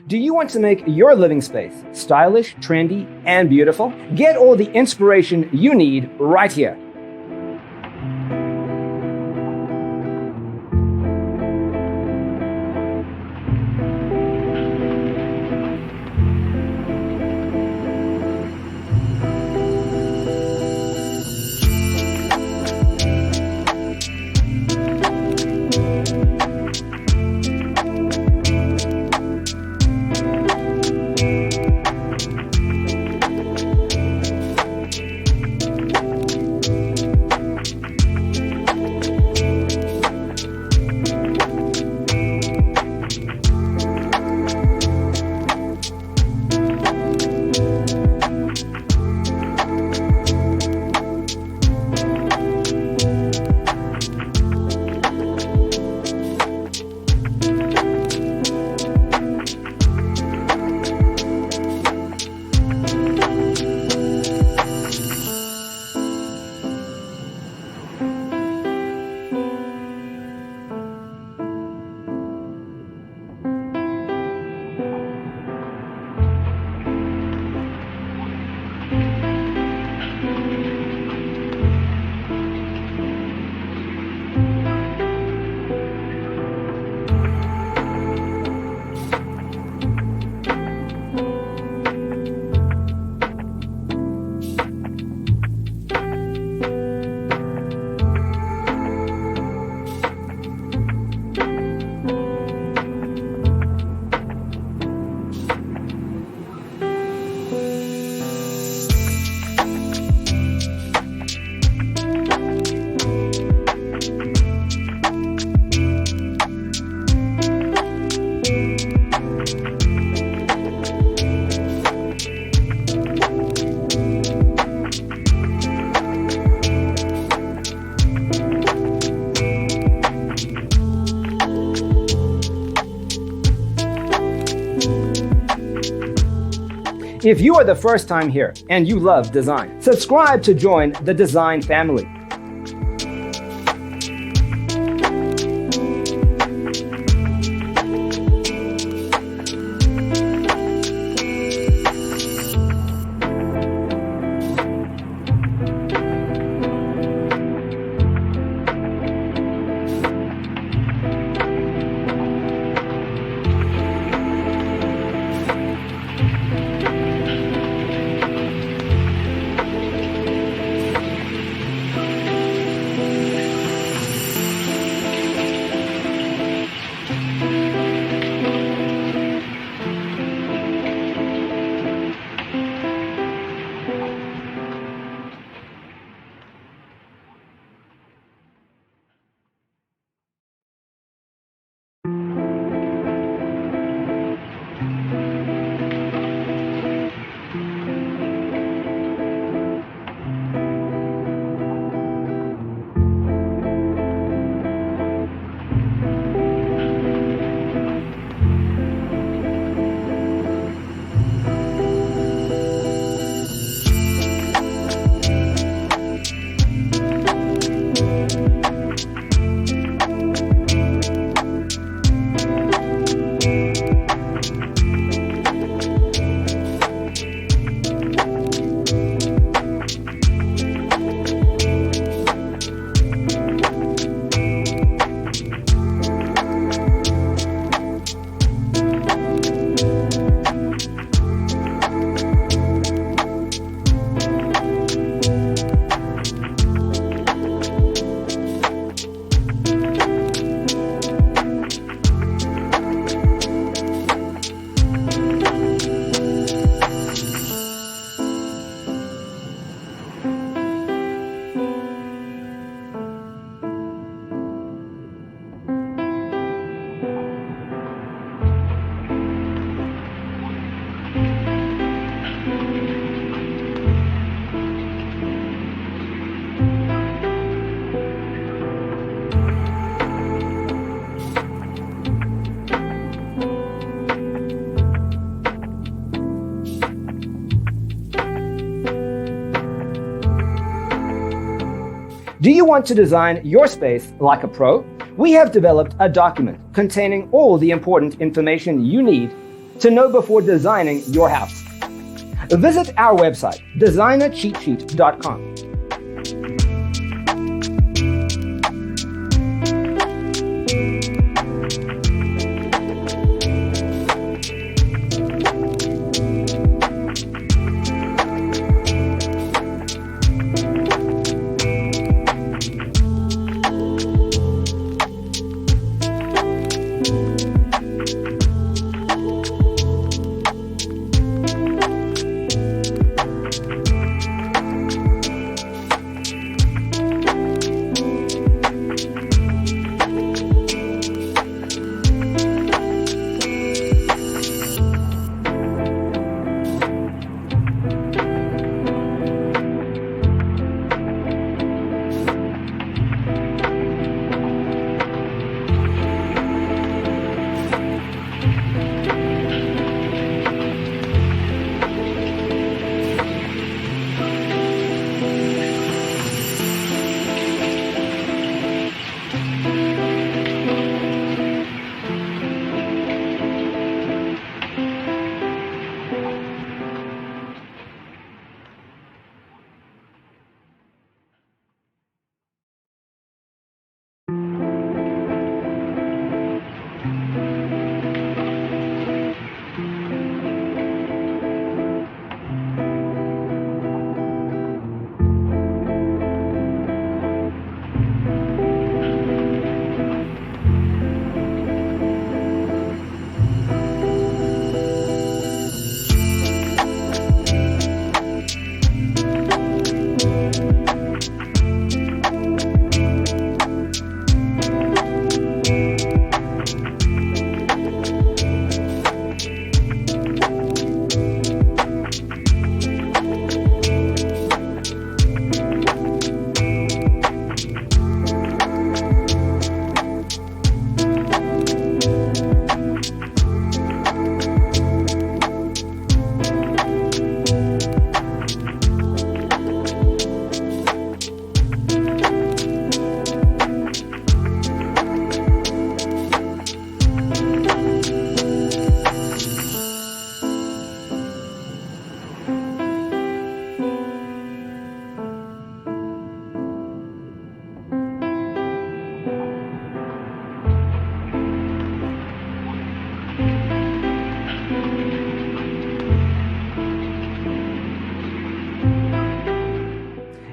Do you want to make your living space stylish, trendy, and beautiful? Get all the inspiration you need right here. If you are the first time here and you love design, subscribe to join the design family. Do you want to design your space like a pro? We have developed a document containing all the important information you need to know before designing your house. Visit our website, designercheatsheet.com.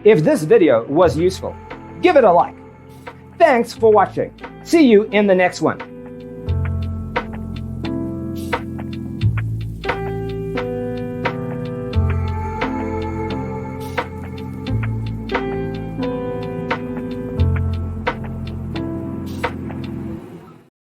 If this video was useful, give it a like. Thanks for watching. See you in the next one.